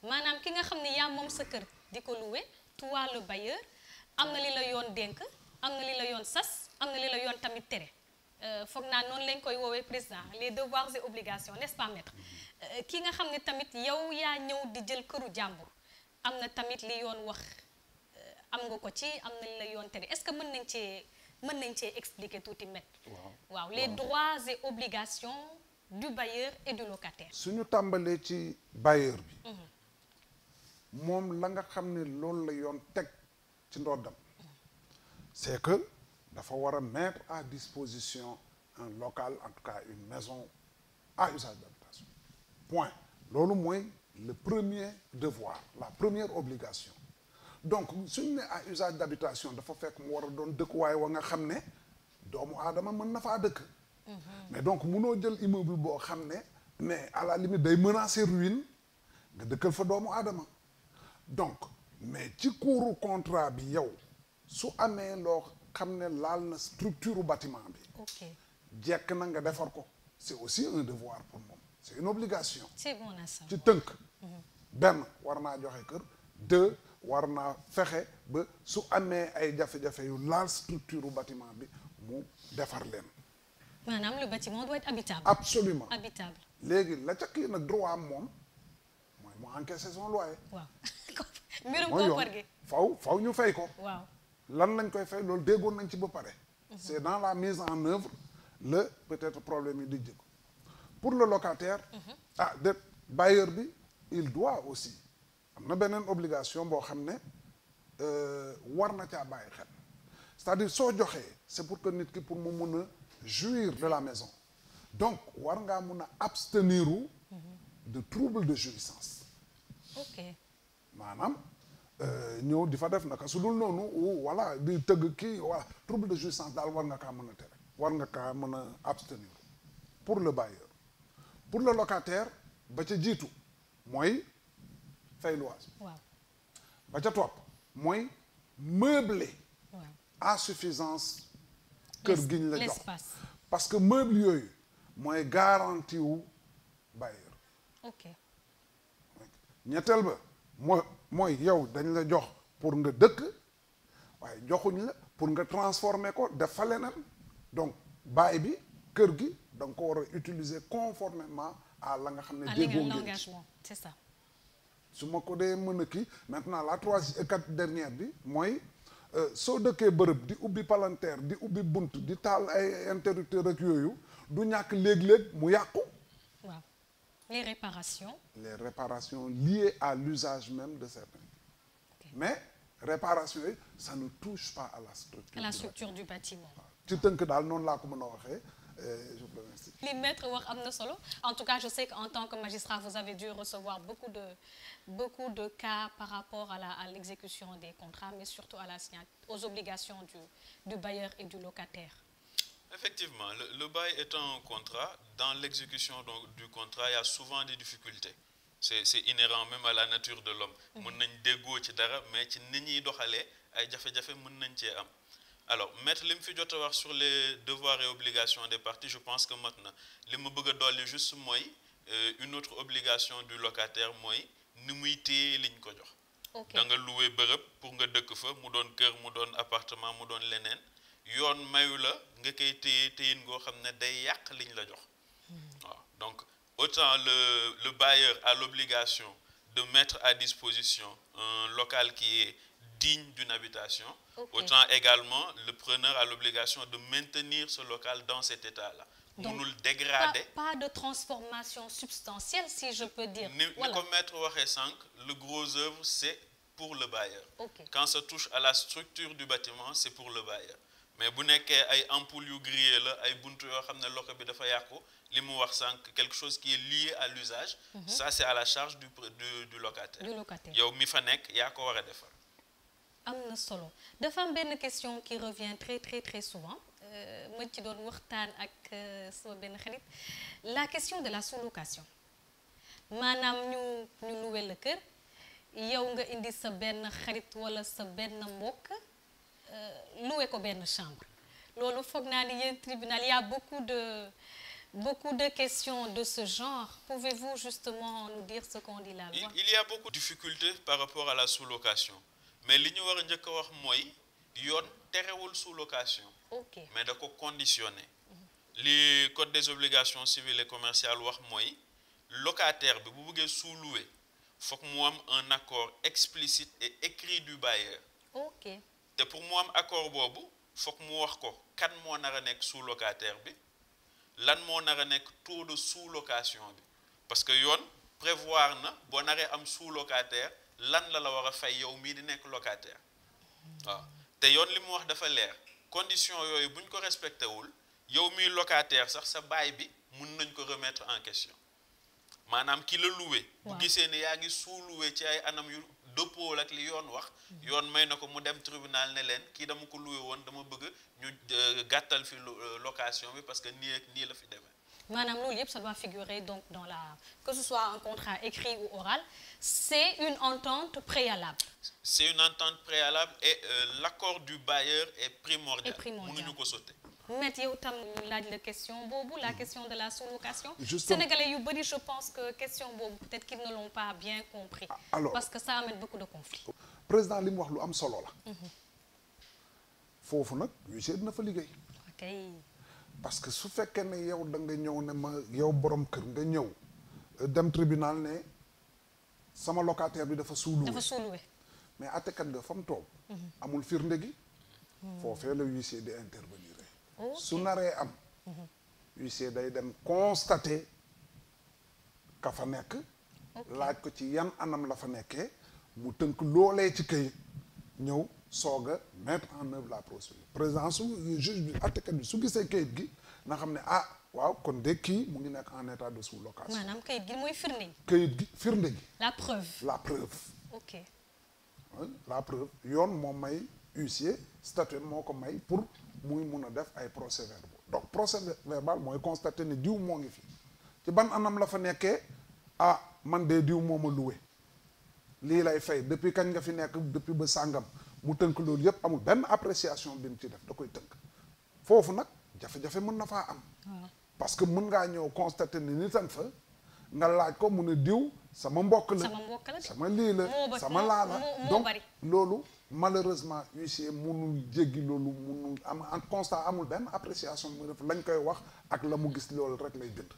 maanaam ki nga xam ne yaa moom sa kër di ko louer toi le bailleur am na li la yoon dénk am na li la yoon sas am na li la yoon tamit tere foog naa noonu lañ koy woowee président les devoirs et obligations n'est-ce pas maître ki nga xam ne tamit yow yaa ñëw di jël këru jàmbur am na tamit li yoon wax am nga ko ci am na li la yoon tere est-ce que mën nañ cee expliquer tuuti maître. waaw les droits et obligations du bailleur et du locataire. suñu tàmbalee ci bailleur bi. moom la nga xam ne loolu la yoon teg ci ndoddam c'est que dafa war a mettre à disposition un local en tout cas une maison à usage d'habitation point loolu mooy le premier devoir la première obligation donc suñu ne à usage d'habitation dafa fekk mu war a doon dëkkuwaay wa nga xam ne doomu aadama mën na faa dëkk mais donc munoo jël immeuble boo xam ne mais à la limite day menacer ruine nga dëkkal fa doomu aadama donc mais ci kuuru contrat bi yow su amee loo xam ne laal na structure bâtiment bi ok jekk na nga defar ko c'est aussi un devoir pour moom c'est une obligation c'est bon à ça. ci tënk benn war naa joxe kër deux war naa fexe ba su amee ay jafe-jafe yu laal structure bâtiment bi mu defar leen maanaam le bâtiment doit être habitable. absolument habitable léegi la ca kii nag droit am moom mooy mu encaisser son loyer waaw. mbirum mooy koppar yoon gi. faw ñu fay ko waaw. lan lañ koy fay loolu déggoon nañ ci ba pare c'est dans la mise en œuvre le peut-être problème yi di jëkk pour le locataire de bailleur bi il doit aussi am na beneen obligation boo xam ne war na caa bàyyi xel c'est-à-dire soo joxee c'est pour que nit ki pour mu mun a jouir de la maison donc war ngaa mun a abstenir de troubles de jouissance ok maanaam ñëw di fa def naka su dul noonu voilà di tëgg kii voilà trouble de jouissance daal war nga kaa mën a tere war nga kaa mën a abstenir pour le bailleur pour le locataire ba ca jiitu mooy fay luwaas waaw. ba ca topp mooy meubler waaw. à suffisance kër giñ la jox l'espace. parce que meuble yooyu mooy garantie wu bailleur ok ñetteel ba mooy yow dañ la jox pour nga dëkk waaye joxuñ la pour nga transformer ko def fa leneen donc bail bi kër gi da nga ko war a utiliser conformément à la nga xam ne déggoo ngeen ci l'engagement c'est ça. su ma ko dee mën a kii maintenant la troisième quatre dernière bi mooy soo dëkkee bërëb di ubbi palanteer di ubbi bunt di taal ay interrupteur ak yooyu du ñàkk léeg-léeg mu yàqu waaw. les réparations. les réparations liées à l'usage même de certains mais réparation yi ça ne touche pas à la structure à la structure du bâtiment. ci tënk daal noonu laa ko mën a waxee je vous remercie. li maître wax am na solo en tout cas je sais qu'en tant que magistrat vous avez dû recevoir beaucoup de cas par rapport à l'exécution des contrats mais surtout à la signature aux obligations du bailleur et du locataire. Effectivement, le bail étant un contrat, dans l'exécution du contrat, il y a souvent des difficultés. C'est inhérent même à la nature de l'homme. Mën nañ déggoo ci dara mais ci nit ñuy doxalee ay jafe-jafe mën nañ cee am. Alors maître li mu fi jot a wax sur les devoirs et obligations des parties, je pense que maintenant li ma bëgg a dolli juste mooy une autre obligation du locataire mooy ni muy téye liñ ko jox. ok da nga loué bërëb pour nga dëkk fa mu doon kër mu doon appartement mu doon leneen yoon mayu la nga koy téyin ngoo xam ne day yàq liñ la jox waaw donc autant le bailleur a l'obligation de mettre à disposition un local qui est digne d'une habitation autant également le preneur a l'obligation de maintenir ce local dans cet état-là mënul dégrader pas de transformation substantielle si je peux dire ni ko maître waxee sànq le gros œuvre c'est pour le bailleur. Ok. Quand ça touche à la structure du bâtiment, c'est pour le bailleur. Mais bu nekkee ay ampoules yu grillé la ay buntu yoo xam ne loxo bi dafa yàqu li mu wax sànq quelque chose qui est lié à l'usage, ça c'est à la charge du locataire. Du locataire. yow mi fa nekk yaa ko war a defar. am na solo dafa am benn question qui revient très souvent ma ci doon waxtaan ak sama benn xarit la question de la sous-location maanaam ñu loué la kër yow nga indi sa benn xarit wala sa benn mbokk loué ko benn chambre loolu foog naa ni yéen tribunal il y a beaucoup de questions de ce genre. Pouvez-vous justement nous dire ce qu'on dit là? Il y a beaucoup de difficultés par rapport à la sous-location. Mais li ñu war a njëkk a wax mooy yoon terewul sous-location. Ok. Mais da ko conditionné. Li code des obligations civiles et commerciales wax mooy locataire bi bu bëggee sous-louer foog mu am un accord explicite et écrit du bailleur. Ok. te pour mu am accord boobu foog mu wax ko kan moo nar a nekk sous-locataire bi lan moo nar a nekk taux de sous-location bi parce que yoon prévoir na boo naree am sous-locataire lan la war a fay yow mii di nekk locataire waaw te yoon li mu wax dafa leer condition yooyu buñ ko respecté wul yow mii locataire sax sa bail bi mun nañ ko remettre en question maanaam ki la loué. bu gisee ne yaa ngi sous-loué ci ay anam yu dëppoo ak li yoon wax. yoon may na ko mu dem tribunal ne leen kii dama ko loué woon dama bëgg ñu gàttal fi location bi parce que nii ak nii la fi demee. maanaam loolu yëpp ça doit figurer donc dans la que ce soit un contrat écrit ou oral c'est une entente préalable. C'est une entente préalable et l'accord du bailleur est primordial. mënuñu ko sauter. Maître yow tam laaj la question boobu la question de la sous-location. Justement. Sénégalais yu bëri je pense que question boobu peut-être qu'ils ne l'ont pas bien compris. Alors, parce que ça amène beaucoup de conflits. président li mu wax lu am solo la. foofu nag huissier dina fa liggéey. ok. parce que su fekkee ne yow da nga ñëw ne ma yow borom kër nga ñëw dem tribunal ne sama locataire bi dafa sous-loué. dafa sous-loué. mais àttekat nga fa mu toog. amul firnde gi. foofee la huissier di intervenir. su naree am. huissier day dem constater ka fa nekk. laaj ko ci yan anam la fa nekkee mu tënk loolee ci këyit ñëw soog a mettre en œuvre la procédure président su juge bi àttekat bi su gisee këyit gi na xam ne ah waaw kon de kii mu ngi nekk en état de sous-location. maanaam kayit gi mooy firnde. këyit gi firnde gi. la preuve. la preuve. ok. la preuve yoon moo may huissier statut moo ko may pour muy mun a def ay procès-verbal donc procès-verbal mooy constater ne diw moo ngi fi ci ban anam la fa nekkee ah man de diw moo ma loué lii lay fay depuis kañ nga fi nekk depuis ba sàngam mu tënk loolu yépp amul benn appréciation bi mu ci def da koy tënk foofu nag jafe-jafe mën na faa am. parce que mën ngaa ñëw constater ne nitan fa nga laaj ko mu ne diw sama mbokk la sama lii la sama laa la donc loolu malheureusement huissier munul jéggi loolu munul am en constat amul benn appréciation mu def lañ koy wax ak la mu gis loolu rek lay bind.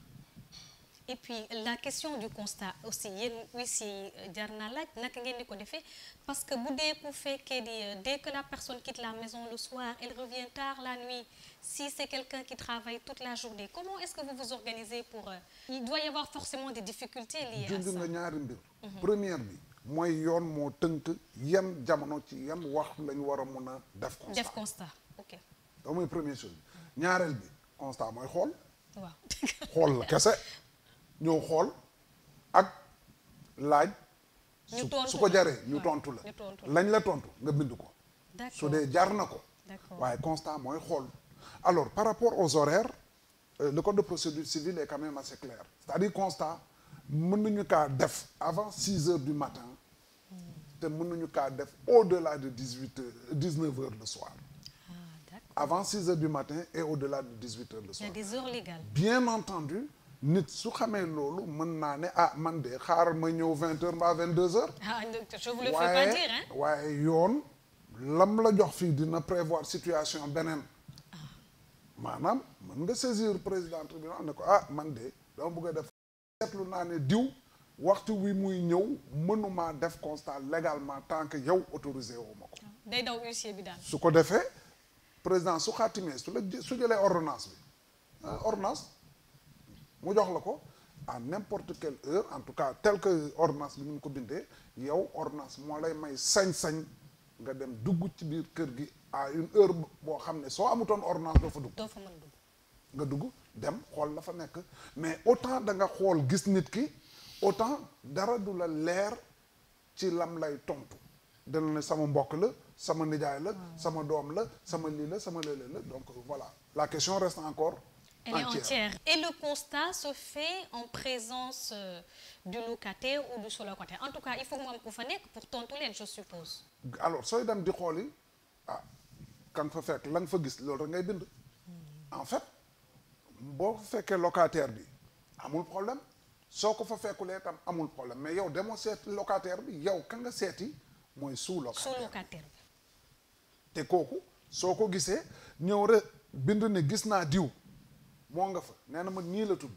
et puis la question du constat aussi yéen huissier jar na laaj naka ngeen di ko defee parce que bu dee ku fekkee di dès que la personne quitte la maison le soir elle revient tard la nuit si c'est quelqu'un qui travaille toute la journée comment est-ce que vous vous organisez pour il doit y avoir forcément des difficultés liées à ça. nga ñaari mbir. première bi mooy yoon moo tënk yan jamono ci yan wax lañ war a mun a def constat. def constat ok. loolu mooy première chose bi ñaareel bi constat mooy xool. waaw xool la kese. ñëw xool ak laaj. su ko jaree ñu tontu la. lañ la tontu nga bind ko. su dee jar na ko. waaye constat mooy xool. alors par rapport aux horaires le code de procédure civile est quand même assez clair c'est-à-dire constat mën nañu kaa def avant 6 heures du matin te mën nañu kaa def au-delà de 19 heures le soir. Avant 6 heures du matin et au-delà de 18 heures le soir. Il y a des heures légales. Bien entendu. nit su xamee loolu mën naa ne ah man de xaaral ma ñëw 20 heures mbaa 22 heures. ah je vous le fais pas dire hein. waaye yoon lam la jox fii dina prévoir situation beneen. maanaam mën nga saisir président tribunal ne ko ah man de dama bëgg a def. seetlu naa ne diw waxtu wi muy ñëw mënumaa def constat légalement tant que yow autorisé woo ma ko. day daw huissier bi daal. su ko defee président su xaatimee su jëlee ordonnance bi ordonnance. mu jox la ko à n'importe quelle heure en tout cas tel que ordonnance bi ñu ko bindee yow ordonnance moo lay may sañ-sañ nga dem dugg ci biir kër gi à une heure boo xam ne soo amutoon ordonnance doo fa dugg. doo fa mën dugg. nga dugg dem xool la fa nekk mais autant da nga xool gis nit ki autant dara du la leer ci lam lay tontu dana ne sama mbokk la sama nijaay la sama doom la sama lii la sama léeg la donc voilà la question reste encore elle est entière. Et le constat se fait en présence du locataire ou du sous-locataire. En tout cas, il faut que mu am ku fa nekk pour tontu leen, je suppose. alors sooy dem di xool yi kan fa fekk la nga fa gis loolu rek ngay bind. en fait boo fekkee locataire bi amul problème soo ko fa fekkulee tam amul problème mais yow demoo seet locataire bi yow ka nga seeti mooy sous-locataire bi. te kooku soo ko gisee ñëw rek bind ne gis naa diw moo nga fa nee na ma nii la tudd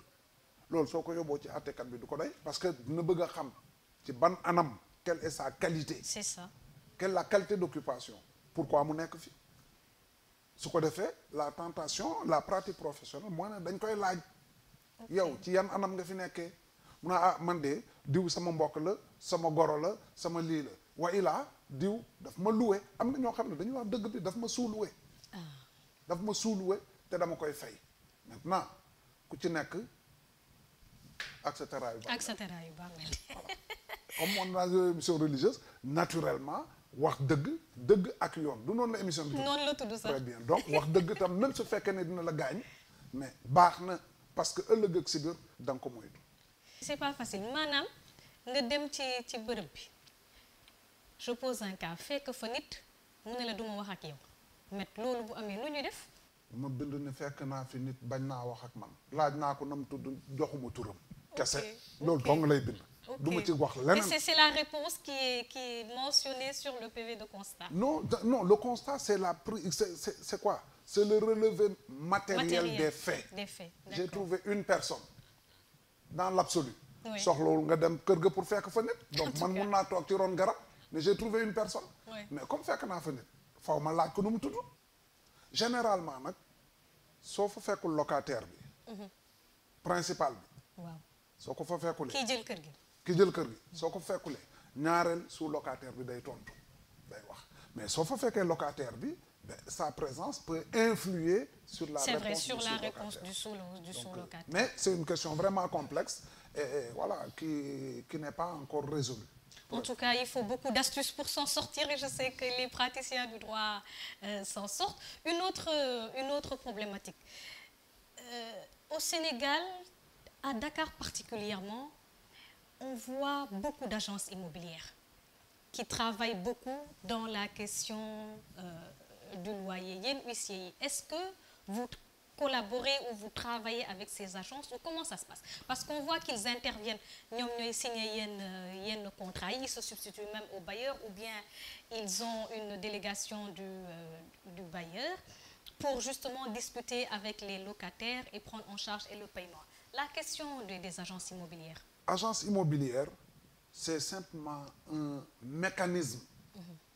loolu soo ko yóbboo ci àttekat bi du ko doy parce que dina bëgg a xam ci ban anam quelle est sa qualité. C'est ça. quelle est la qualité d'occupation pourquoi mu nekk fi su ko defee la tentation la pratique professionnelle mooy ne dañ koy laaj yow ci yan anam nga fi nekkee mun a man de diw sama mbokk la sama goro la sama lii la wa ilaa diw daf ma loué am na ñoo xam ne dañuy wax dëgg bi daf ma sous-loué daf ma sous-loué te dama koy fay maintenant ku ci nekk ak sa teraayu baax comme on a une émission religieuse naturellement wax dëgg ak yoon du noonu la émission bi noonu la tudd sax très bien donc wax dëgg tam même su fekkee ne dina la gaañ mais baax na parce que ëllëg ak si biir da nga ko moytu. c'est pas facile maanaam nga dem ci bërëb bi je pose un cas fekk fa nit mu ne la duma wax ak yow met loolu bu amee lu ñuy def. ma bind ne fekk naa fi nit bañ naa wax ak man laaj naa ko nam tudd joxuma turam. kese loolu dong lay bind. du ma ci wax leneen. Et c'est la réponse qui est mentionnée sur le PV de constat. Non, le constat c'est quoi? C'est le relevé matériel des faits. Des faits. J'ai trouvé une personne dans l'absolu. Oui. soxlawul nga dem kër ga pour fekk fa nit. donc man mun naa toog ci ron garab mais j'ai trouvé une personne. Oui. mais comme fekk naa fa nit faw ma laaj ko nu mu tudd. généralement nag soo fa fekkul locataire bi. principal bi. waaw soo ko fa fekkulee. kii jël kër gi. ki jël kër gi soo ko fekkulee ñaareel sous locataire bi day tontu day wax mais soo fa fekkee locataire bi sa présence peut influer sur la c'est réponse vrai sur du la sous-locataire. réponse du sous-locataire. Mais c'est une question vraiment complexe et voilà qui n'est pas encore résolue. En tout cas, il faut beaucoup d'astuces pour s'en sortir et je sais que les praticiens du droit s'en sortent. Une autre problématique. Au Sénégal, à Dakar particulièrement, on voit beaucoup d'agences immobilières qui travaillent beaucoup dans la question du loyer. Yéen huissier yi, est-ce que vous collaborez ou vous travaillez avec ces agences ou comment ça se passe? Parce qu'on voit qu'ils interviennent, ñoom ñooy signer yenn contrat yi, ils se substituent même au bailleur ou bien ils ont une délégation du bailleur pour justement discuter avec les locataires et prendre en charge et le paiement. La question des agences immobilières. Agence immobilière, c'est simplement un mécanisme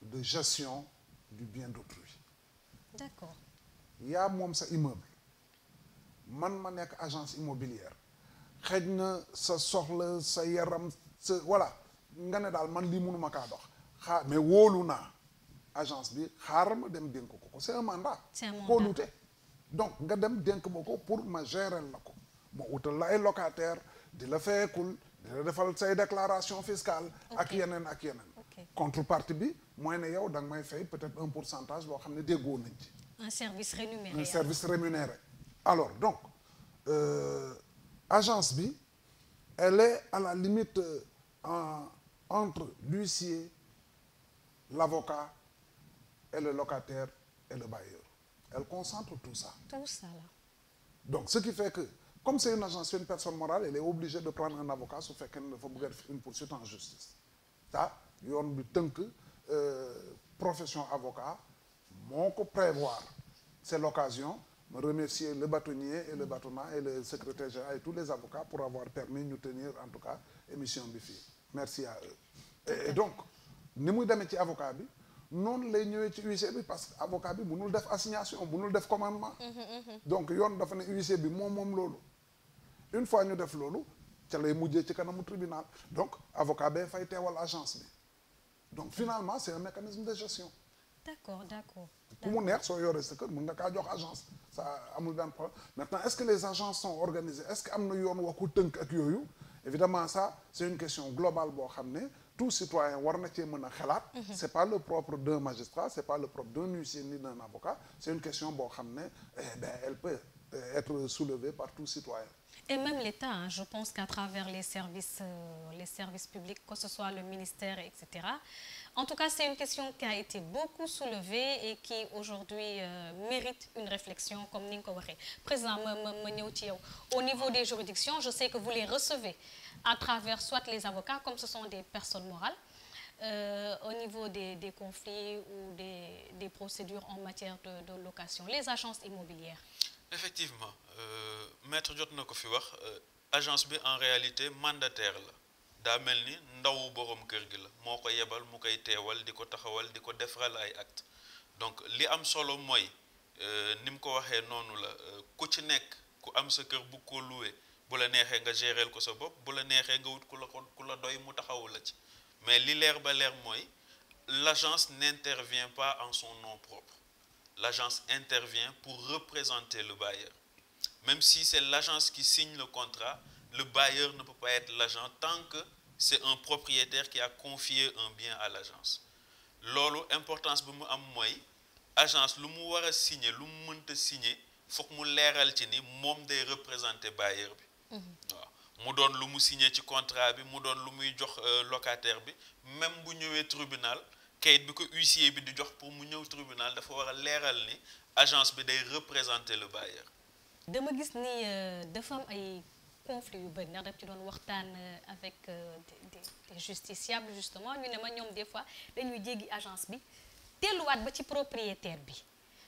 de gestion du bien d'autrui. D'accord. yaa moom sa immeuble man ma nekk agence immobilière xëj na sa soxla sa yaram sa voilà nga ne daal man lii mënuma kaa dox mais wóolu naa agence bi xaaral ma dem dénk ko c'est un mandat. C'est un mandat. kóolute donc nga dem dénk ma ko pour ma gérer la ko ma utal la ay locataire di la feekul di la defal say déclaration fiscale ak yeneen ak yeneen. Ok. contrepartie bi mooy ne yow da nga may fay peut-être un pourcentage boo xam ne déggoo nañ ci. Un service rémunéré. Un service rémunéré. Alors, donc, agence bi, elle est à la limite entre l'huissier, l'avocat et le locataire et le bailleur. Elle concentre tout ça. Tout ça là. Donc, ce qui fait que, comme c'est une agence, c'est une personne morale, elle est obligée de prendre un avocat su fekkee ne dafa bëgg a def une poursuite en justice. Ça, yoon bi tënk profession avocat moo ko prévoir. C'est l'occasion de remercier le bâtonnier et le bâtonnat et le secrétaire général et tous les avocats pour avoir permis de nous tenir en tout cas émission bi fii. Merci à eux. Et donc ni muy demee ci avocat bi noonu lay ñëwee ci huissier bi parce que avocat bi mënul def assignation mënul def commandement. Donc yoon dafa ne huissier bi moom loolu. Une fois ñu def loolu ca lay mujjee ci kanamu tribunal donc avocat bee fay teewal agence bi donc finalement c'est un mécanisme de gestion. D'accord, d'accord. ku mu neex soo yoree sa kër mën nga kaa jox agence ça amul benn problème maintenant est-ce que les agences sont organisées est-ce que am na yoon wax ku tënk ak yooyu évidemment ça c'est une question globale boo xam ne tout citoyen war na cee mën a xalaat. C'est pas le propre d'un magistrat, c'est pas le propre d'un huissier ni d'un avocat, c'est une question boo xam ne elle peut être soulevée par tout citoyen. Et même l'État, hein, je pense qu'à travers les services publics, que ce soit le ministère, etc. En tout cas, c'est une question qui a été beaucoup soulevée et qui aujourd'hui mérite une réflexion, comme Ninko Waré. Président, au niveau des juridictions, je sais que vous les recevez à travers soit les avocats, comme ce sont des personnes morales, au niveau des conflits ou des procédures en matière de location, les agences immobilières. Effectivement, maître jot na ko fi wax agence bi en réalité mandataire la daa mel ni ndawu borom kër gi la moo ko yebal mu koy teewal di ko taxawal di ko defaral ay acte donc li am solo mooy ni mu ko waxee noonu la ku ci nekk ku am sa kër bu ko loué bu la neexee nga géreel ko sa bopp bu la neexee nga wut ku la doy mu taxawu la ci mais li leer ba leer mooy l'agence n'intervient pas en son nom propre. L'agence intervient pour représenter le bailleur. Même si c'est l'agence qui signe le contrat, le bailleur ne peut pas être l'agent tant que c'est un propriétaire qui a confié un bien à l'agence. Loolu importance bi mu am mooy agence lu mu war a signer lu mu mënta signer foog mu leeral ci ni moom day représenter bailleur bi. waaw mu doon lu mu signer ci contrat bi mu doon lu muy jox locataire bi même bu ñëwee tribunal. kayit bi ko huissier bi di jox pour mu ñëw tribunal dafa war a leeral ni agence bi day représenter le bailleur. dama gis ni dafa am ay conflits yu bëri ndax daf ci doon waxtaan avec des justiciables justement ñu ne ma ñoom des fois dañuy jéggi agence bi delluwaat ba ci propriétaire bi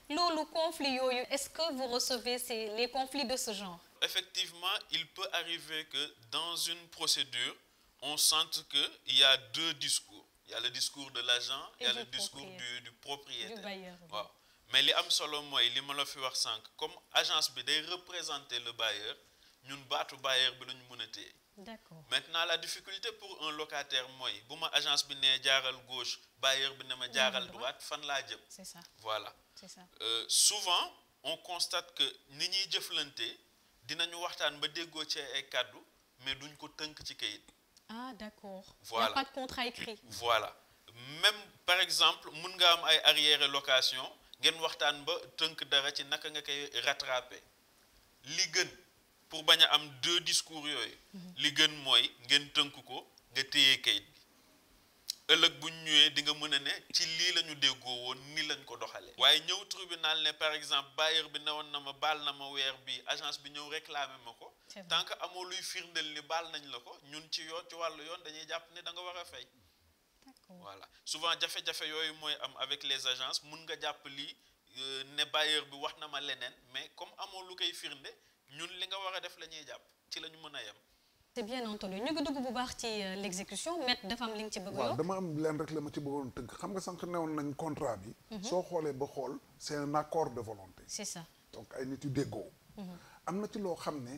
loolu conflit yooyu est-ce que vous recevez les conflits de ce genre? Effectivement, il peut arriver que dans une procédure on sente que il y a deux discours. Il y a le discours de l'agent, il y a le discours du propriétaire. Du bailleur. Waaw mais li am solo mooy li ma la fi wax sànq comme agence bi day représenter le bailleur ñun baatu bailleur bi lañu mën a téye. D'accord. Maintenant la difficulté pour un locataire mooy bu ma agence bi nee jaaral gauche bailleur bi ne ma jaaral droite fan laa jëm. C'est ça. Voilà. C'est ça. Souvent on constate que ni ñuy jëflante dinañu waxtaan ba déggoo ci ay kàddu mais duñ ko tënk ci kayit. Ah d'accord. Voilà. Il n'y a pas de contrat écrit. Voilà. Même par exemple mun nga am ay arriéré location ngeen waxtaan ba tënk dara ci naka nga koy rattraper li gën pour bañ a am deux discours yooyu. li gën mooy ngeen tënk ko nga téye kayit bi ëllëg bu ñu ñëwee di nga mën a ne ci lii la ñu déggoo woon ni lañ ko doxalee. waaye ñëw tribunal ne par exemple bailleur bi newoon na ma baal na ma weer bi agence bi ñëw réclamer ma ko. tant que amoo luy firndeel ni baal nañ la ko ñun ci yoon ci wàllu yoon dañuy jàpp ne da nga war a fay. Voilà souvent jafe-jafe yooyu mooy am avec les agences mun nga jàpp lii ne bailleur bi wax na ma leneen mais comme amoo lu koy firnde ñun li nga war a def la ñuy jàpp ci la ñu mën a yem. C'est bien entendu ñu ngi dugg bu baax ci l'exécution maître dafa am li nga ci bëgg a waaw yokk. dama am leen rek la ma ci bëggoon tënk xam nga sànq newoon nañ contrat bi. soo xoolee ba xool c'est un accord de volonté. C'est ça. donc ay nit yu déggoo. am na ci loo xam ne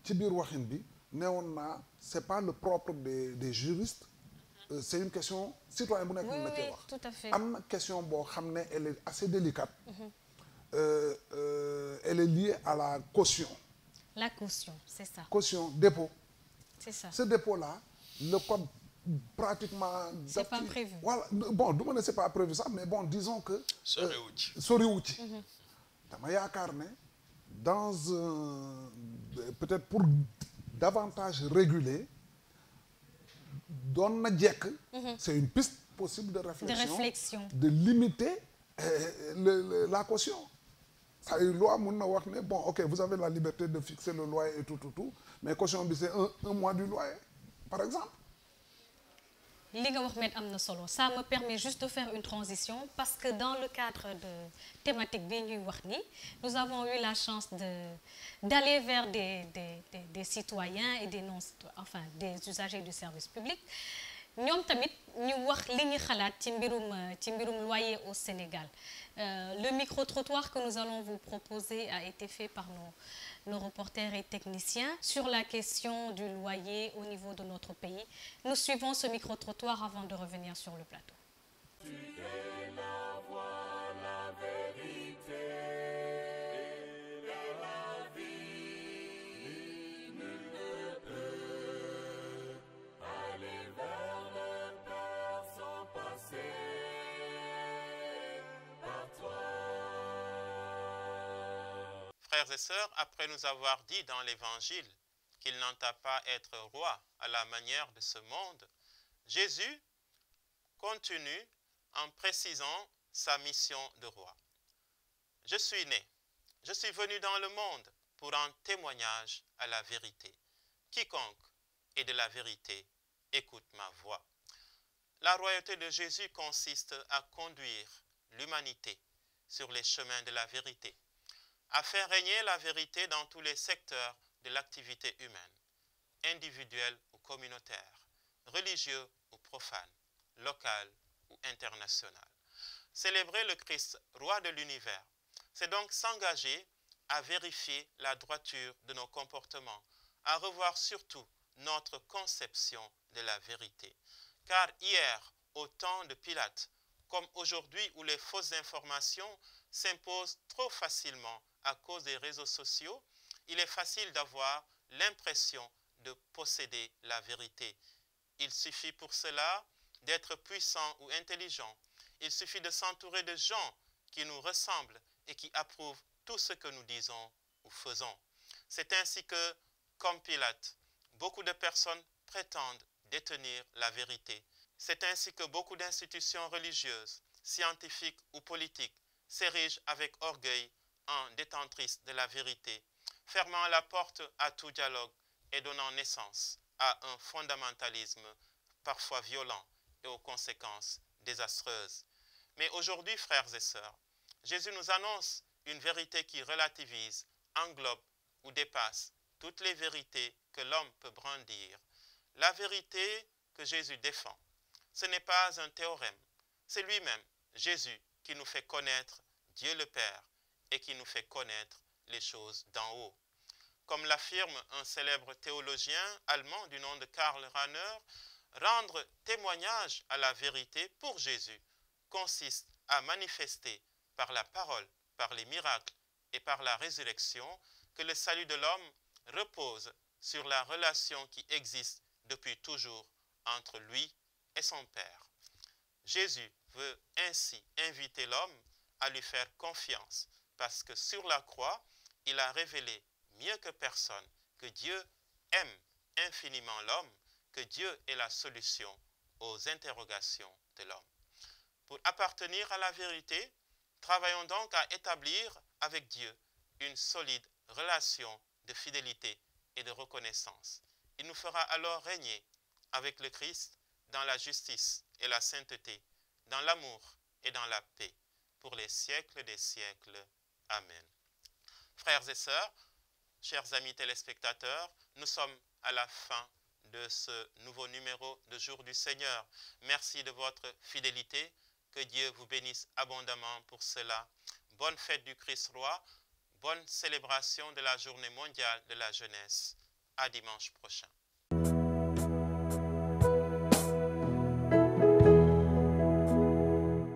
ci biir waxin bi newoon naa c'est pas le propre des juristes. C'est une question citoyen bu nekk mën na cee wax. Tout à fait. am na question boo xam ne elle est assez délicate. Elle est liée à la caution. La caution, c'est ça. Caution dépôt. C'est ça. Ce dépôt-là le code pratiquement. C'est pas prévu. Voilà bon du ma ne c'est pas prévu ça mais bon disons que. soriwu ci. soriwu ci. dama yaakaar ne dans peut-être pour davantage réguler doon na jekk. C'est une piste possible de réflexion. De limiter la caution. Ça loi mun na wax ne bon ok vous avez la liberté de fixer le loyer et tout mais caution bi c'est un mois du loyer par exemple. li nga wax met am na solo ça me permet juste de faire une transition parce que dans le cadre de thématique bi ñuy wax ni nous avons eu la chance d'aller vers des citoyens et des non enfin des usagers du service public ñoom tamit ñu wax li ñu xalaat ci mbirum loyer au Sénégal. Le micro-trottoir que nous allons vous proposer a été fait par nos reporters et techniciens sur la question du loyer au niveau de notre pays. Nous suivons ce micro-trottoir avant de revenir sur le plateau. Tu es la voie, la vérité et la vie. Nul ne peut aller vers le Père sans passer par toi. Frères et sœurs, après nous avoir dit dans l'Évangile qu'il n'entend pas être roi à la manière de ce monde, Jésus continue en précisant sa mission de roi. Je suis né, je suis venu dans le monde pour rendre témoignage à la vérité. Quiconque est de la vérité écoute ma voix. La royauté de Jésus consiste à conduire l'humanité sur les chemins de la vérité, à faire régner la vérité dans tous les secteurs de l'activité humaine, individuelle ou communautaire, religieux ou profane, local ou international. Célébrer le Christ, roi de l'univers, c'est donc s'engager à vérifier la droiture de nos comportements, à revoir surtout notre conception de la vérité. Car hier, au temps de Pilate, comme aujourd'hui où les fausses informations s'imposent trop facilement à cause des réseaux sociaux, il est facile d'avoir l'impression de posséder la vérité. Il suffit pour cela d'être puissant ou intelligent. Il suffit de s'entourer de gens qui nous ressemblent et qui approuvent tout ce que nous disons ou faisons. C'est ainsi que, comme Pilate, beaucoup de personnes prétendent détenir la vérité. C'est ainsi que beaucoup d'institutions religieuses, scientifiques ou politiques s'érigent avec orgueil en détentrices de la vérité, fermant la porte à tout dialogue et donnant naissance à un fondamentalisme parfois violent et aux conséquences désastreuses. Mais aujourd'hui, frères et sœurs, Jésus nous annonce une vérité qui relativise, englobe ou dépasse toutes les vérités que l'homme peut brandir. La vérité que Jésus défend, ce n'est pas un théorème, c'est lui-même, Jésus, qui nous fait connaître Dieu le Père et qui nous fait connaître les choses d'en haut. Comme l'affirme un célèbre théologien allemand du nom de Karl Rahner, rendre témoignage à la vérité pour Jésus consiste à manifester par la parole, par les miracles et par la résurrection que le salut de l'homme repose sur la relation qui existe depuis toujours entre lui et son Père. Jésus veut ainsi inviter l'homme à lui faire confiance parce que sur la croix, il a révélé mieux que personne que Dieu aime infiniment l'homme, que Dieu est la solution aux interrogations de l'homme. Pour appartenir à la vérité, travaillons donc à établir avec Dieu une solide relation de fidélité et de reconnaissance. Il nous fera alors régner avec le Christ dans la justice et la sainteté, dans l'amour et dans la paix, pour les siècles des siècles. Amen. Frères et sœurs, chers amis téléspectateurs, nous sommes à la fin de ce nouveau numéro de Jour du Seigneur. Merci de votre fidélité. Que Dieu vous bénisse abondamment pour cela. Bonne fête du Christ roi. Bonne célébration de la journée mondiale de la jeunesse. À dimanche prochain.